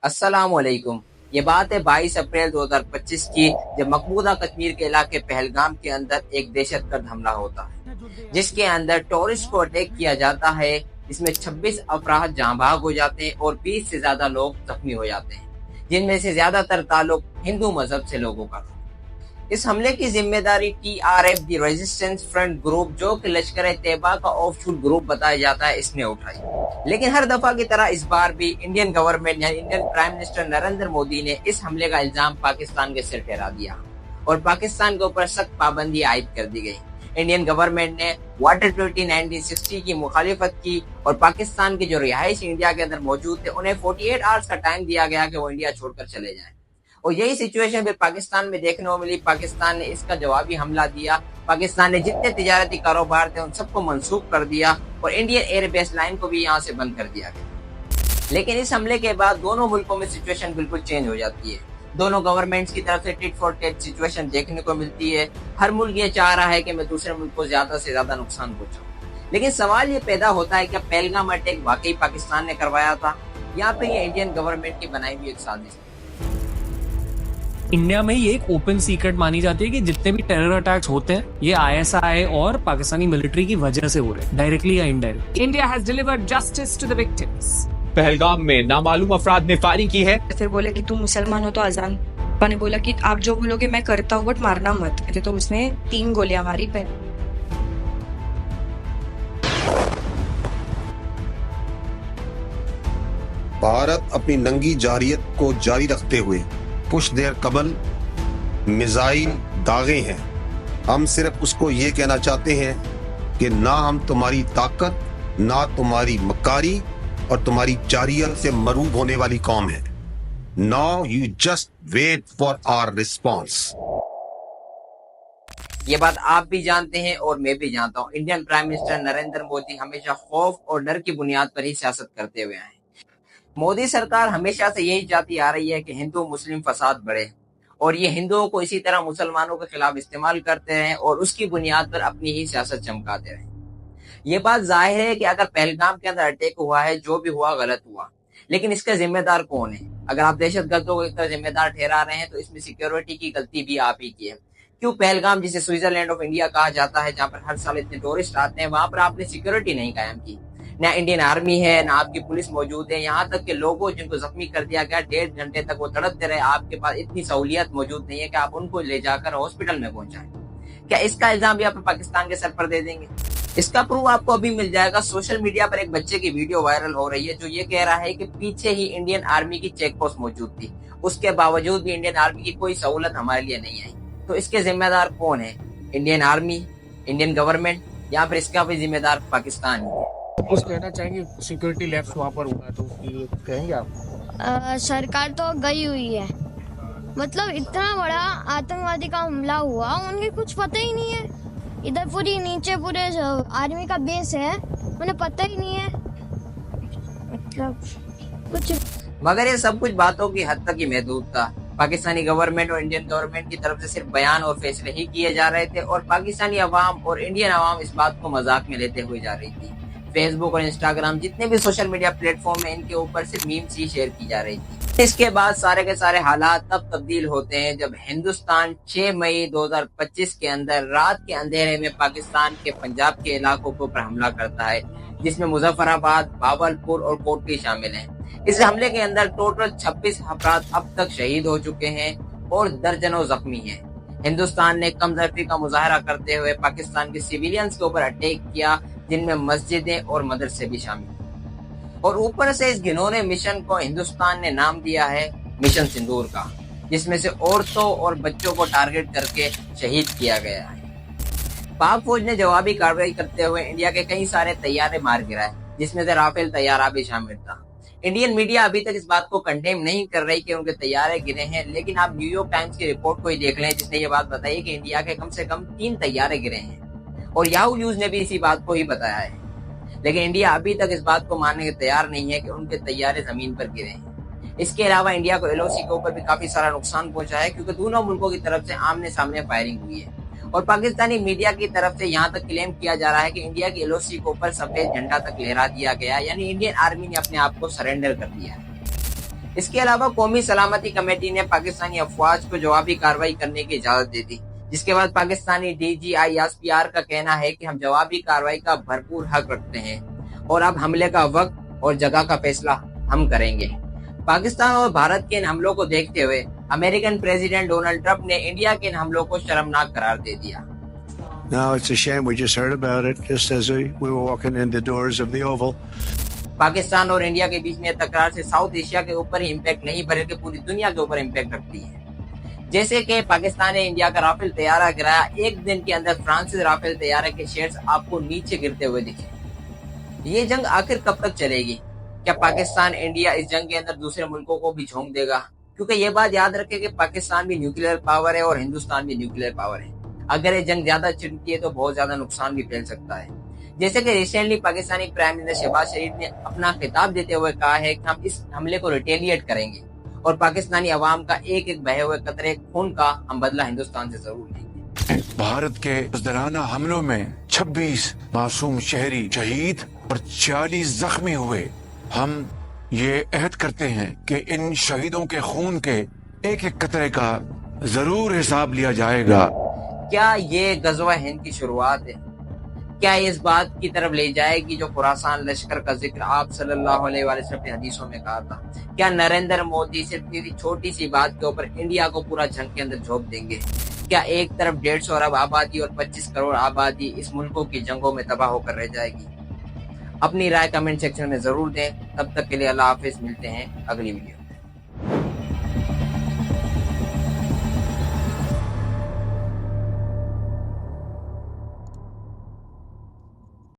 अस्सलामुअलैकुम। ये बात है 22 अप्रैल 2025 की, जब मकबूजा कश्मीर के इलाके पहलगाम के अंदर एक दहशतगर्द हमला होता है, जिसके अंदर टूरिस्ट को अटैक किया जाता है। इसमें 26 अफराद जहां भाग हो जाते हैं और 20 से ज्यादा लोग जख्मी हो जाते हैं, जिनमें से ज्यादातर ताल्लुक हिंदू मजहब से लोगों का था। इस हमले की जिम्मेदारी टीआरएफ दी रेजिस्टेंस फ्रंट ग्रुप, जो कि लश्कर तैयबा का ऑफशूट ग्रुप बताया जाता है, इसने उठाई। लेकिन हर दफा की तरह इस बार भी इंडियन गवर्नमेंट यानी Indian prime minister Narendra Modi ने इस हमले का इल्जाम पाकिस्तान के सिर ठहरा दिया और पाकिस्तान के ऊपर सख्त पाबंदी आयद कर दी गई। इंडियन गवर्नमेंट ने वाटर ट्रीटी 1960 की मुखालिफत की और पाकिस्तान के जो रिहायशी इंडिया के अंदर मौजूद थे, उन्हें 48 आवर्स का टाइम दिया गया कि वो इंडिया छोड़कर चले जाएं। और यही सिचुएशन फिर पाकिस्तान में देखने को मिली। पाकिस्तान ने इसका जवाबी हमला दिया। पाकिस्तान ने जितने तिजारती कारोबार थे उन सबको मंसूख कर दिया और इंडियन एयर बेस लाइन को भी यहाँ से बंद कर दिया गया। लेकिन इस हमले के बाद दोनों मुल्कों में सिचुएशन बिल्कुल चेंज हो जाती है। दोनों गवर्नमेंट्स की तरफ से टिट फॉर टेट सिचुएशन देखने को मिलती है। हर मुल्क ये चाह रहा है कि मैं दूसरे मुल्क को ज्यादा से ज्यादा नुकसान पहुंचाऊं। लेकिन सवाल ये पैदा होता है कि पहलगाम अटैक वाकई पाकिस्तान ने करवाया था या फिर ये इंडियन गवर्नमेंट की बनाई हुई एक साजिश थी। इंडिया में ये एक ओपन सीक्रेट मानी जाती है कि जितने भी टेरर अटैक्स होते हैं ये आईएसआई और पाकिस्तानी मिलिट्री की वजह से हो रहे हैं, डायरेक्टली या indirect. India has delivered justice to the victims. Pahalgam में नामालूम अफराद ने फायरिंग की है। फिर बोले कि तुम मुसलमान हो तो अजान। पापा ने बोला कि आप जो बोलोगे मैं करता हूँ, बट मारना मत। तो उसने 3 गोलियां मारी पे। भारत अपनी नंगी जारियत को जारी रखते हुए पुश देर कबल मिसाइल दागे हैं। हम सिर्फ उसको ये कहना चाहते हैं कि ना हम तुम्हारी ताकत, ना तुम्हारी मकारी और तुम्हारी जारियत से मरूब होने वाली कौम है। Now you just wait for our response. ये बात आप भी जानते हैं और मैं भी जानता हूँ। Indian prime minister Narendra Modi हमेशा खौफ और डर की बुनियाद पर ही सियासत करते हुए आए। मोदी सरकार हमेशा से यही चाहती आ रही है कि हिंदू मुस्लिम फसाद बढ़े और ये हिंदुओं को इसी तरह मुसलमानों के खिलाफ इस्तेमाल करते हैं और उसकी बुनियाद पर अपनी ही सियासत चमकाते रहे। ये बात जाहिर है कि अगर पहलगाम के अंदर अटैक हुआ है, जो भी हुआ गलत हुआ, लेकिन इसका जिम्मेदार कौन है? अगर आप दहशतगर्दों को जिम्मेदार ठहरा रहे हैं तो इसमें सिक्योरिटी की गलती भी आप ही की है। क्यों पहलगाम, जिसे स्विट्जरलैंड ऑफ इंडिया कहा जाता है, जहाँ पर हर साल इतने टूरिस्ट आते हैं, वहां पर आपने सिक्योरिटी नहीं कायम की? ना इंडियन आर्मी है, ना आपकी पुलिस मौजूद है। यहाँ तक के लोगों जिनको जख्मी कर दिया गया, 1.5 घंटे तक वो तड़पते रहे। आपके पास इतनी सहूलियत मौजूद नहीं है कि आप उनको ले जाकर हॉस्पिटल में पहुंचाएं। क्या इसका इल्जाम भी आप पाकिस्तान के सर पर दे देंगे? इसका प्रूफ आपको अभी मिल जाएगा। सोशल मीडिया पर एक बच्चे की वीडियो वायरल हो रही है जो ये कह रहा है कि पीछे ही इंडियन आर्मी की चेक पोस्ट मौजूद थी, उसके बावजूद भी इंडियन आर्मी की कोई सहूलत हमारे लिए नहीं आई। तो इसके जिम्मेदार कौन है? इंडियन आर्मी, इंडियन गवर्नमेंट, या फिर इसका भी जिम्मेदार पाकिस्तान ही है? कुछ कहना चाहेंगे? सिक्योरिटी लैप्स वहाँ पर हुआ तो कहेंगे आप? सरकार तो गई हुई है। मतलब इतना बड़ा आतंकवादी का हमला हुआ, उनके कुछ पता ही नहीं है। इधर पूरी नीचे पूरे आर्मी का बेस है, उन्हें पता ही नहीं है मतलब कुछ। मगर ये सब कुछ बातों की हद तक ही महदूद था। पाकिस्तानी गवर्नमेंट और इंडियन गवर्नमेंट की तरफ से सिर्फ बयान और फैसले ही किए जा रहे थे और पाकिस्तानी अवाम और इंडियन अवाम इस बात को मजाक में लेते हुए जा रही थी। फेसबुक और इंस्टाग्राम, जितने भी सोशल मीडिया प्लेटफॉर्म है, इनके ऊपर सिर्फ मीम्स ही शेयर की जा रही थी। इसके बाद सारे के सारे हालात तब तब्दील होते हैं जब हिंदुस्तान 6 मई 2025 के अंदर रात के अंधेरे में पाकिस्तान के पंजाब के इलाकों के ऊपर हमला करता है, जिसमें मुजफ्फराबाद, भावलपुर और कोटली शामिल हैं। इस हमले के अंदर टोटल 26 अफराद अब तक शहीद हो चुके हैं और दर्जनों जख्मी हैं। हिंदुस्तान ने कमजोरी का मुजाहरा करते हुए पाकिस्तान के सिविलियंस के ऊपर अटैक किया, जिनमें मस्जिदें और मदरसे भी शामिल। और ऊपर से इस घिनौने मिशन को हिंदुस्तान ने नाम दिया है मिशन सिंदूर का, जिसमें से औरतों और बच्चों को टारगेट करके शहीद किया गया है। पाक फौज ने जवाबी कार्रवाई करते हुए इंडिया के कई सारे तैयारे मार गिराए, जिसमें से राफेल तैयारा भी शामिल था। इंडियन मीडिया अभी तक इस बात को कंडेम नहीं कर रही कि उनके तैयारे गिरे हैं, लेकिन आप न्यूयॉर्क टाइम्स की रिपोर्ट को ही देख लें, जिसने ये बात बताई कि इंडिया के कम से कम 3 तैयारे गिरे हैं और याहू न्यूज ने भी इसी बात को ही बताया है। लेकिन इंडिया अभी तक इस बात को मानने के तैयार नहीं है कि उनके तैयारे जमीन पर गिरे हैं। इसके अलावा इंडिया को एलओसी के ऊपर भी काफी सारा नुकसान पहुंचा है, क्योंकि दोनों मुल्कों की तरफ से आमने सामने फायरिंग हुई है और पाकिस्तानी मीडिया की तरफ से यहाँ तक क्लेम किया जा रहा है कि इंडिया की एलओसी के ऊपर सफेद झंडा तक लहरा दिया गया, यानी इंडियन आर्मी ने अपने आप को सरेंडर कर दिया है। इसके अलावा कौमी सलामती कमेटी ने पाकिस्तानी अफवाज को जवाबी कार्रवाई करने की इजाजत दे दी, जिसके बाद पाकिस्तानी DGISPR का कहना है कि हम जवाबी कार्रवाई का भरपूर हक रखते हैं और अब हमले का वक्त और जगह का फैसला हम करेंगे। पाकिस्तान और भारत के इन हमलों को देखते हुए अमेरिकन प्रेसिडेंट डोनाल्ड ट्रंप ने इंडिया के इन हमलों को शर्मनाक करार दे दिया। No, it's a shame. We just heard about it just as we were walking in the doors of the Oval. Pakistan और इंडिया के बीच में तकरार से साउथ एशिया के ऊपर ही इम्पैक्ट नहीं बल्कि पूरी दुनिया के ऊपर इम्पैक्ट रखती है। जैसे कि पाकिस्तान ने इंडिया का राफेल तैयारा गिराया, एक दिन के अंदर फ्रांसीसी राफेल तैयारे के शेयर्स आपको नीचे गिरते हुए दिखे। ये जंग आखिर कब तक चलेगी? क्या पाकिस्तान इंडिया इस जंग के अंदर दूसरे मुल्कों को भी झोंक देगा? क्योंकि ये बात याद रखें कि पाकिस्तान भी न्यूक्लियर पावर है और हिंदुस्तान भी न्यूक्लियर पावर है। अगर ये जंग ज्यादा छिड़ती है तो बहुत ज्यादा नुकसान भी फैल सकता है। जैसे कि recently Pakistani prime minister Shehbaz Sharif ने अपना खिताब देते हुए कहा है कि हम इस हमले को रिटेलिएट करेंगे और पाकिस्तानी अवाम का एक एक बहे हुए कतरे खून का हम बदला हिंदुस्तान से जरूर लेंगे। भारत के बुज़दिराना हमलों में 26 मासूम शहरी शहीद और 40 जख्मी हुए। हम ये अहद करते हैं कि इन शहीदों के खून के एक एक कतरे का जरूर हिसाब लिया जाएगा। क्या ये गज़वा हिंद की शुरुआत है? क्या इस बात की तरफ ले जाएगी जो खुरासान लश्कर का जिक्र आप सल्लल्लाहु अलैहि वसल्लम ने हदीसों में कहा था? क्या नरेंद्र मोदी सिर्फ मेरी छोटी सी बात के ऊपर इंडिया को पूरा जंग के अंदर झोंक देंगे? क्या एक तरफ 150 अरब आबादी और 25 करोड़ आबादी इस मुल्कों की जंगों में तबाह होकर रह जाएगी? अपनी राय कमेंट सेक्शन में जरूर दें। तब तक के लिए अल्लाह हाफिज, मिलते हैं अगली वीडियो।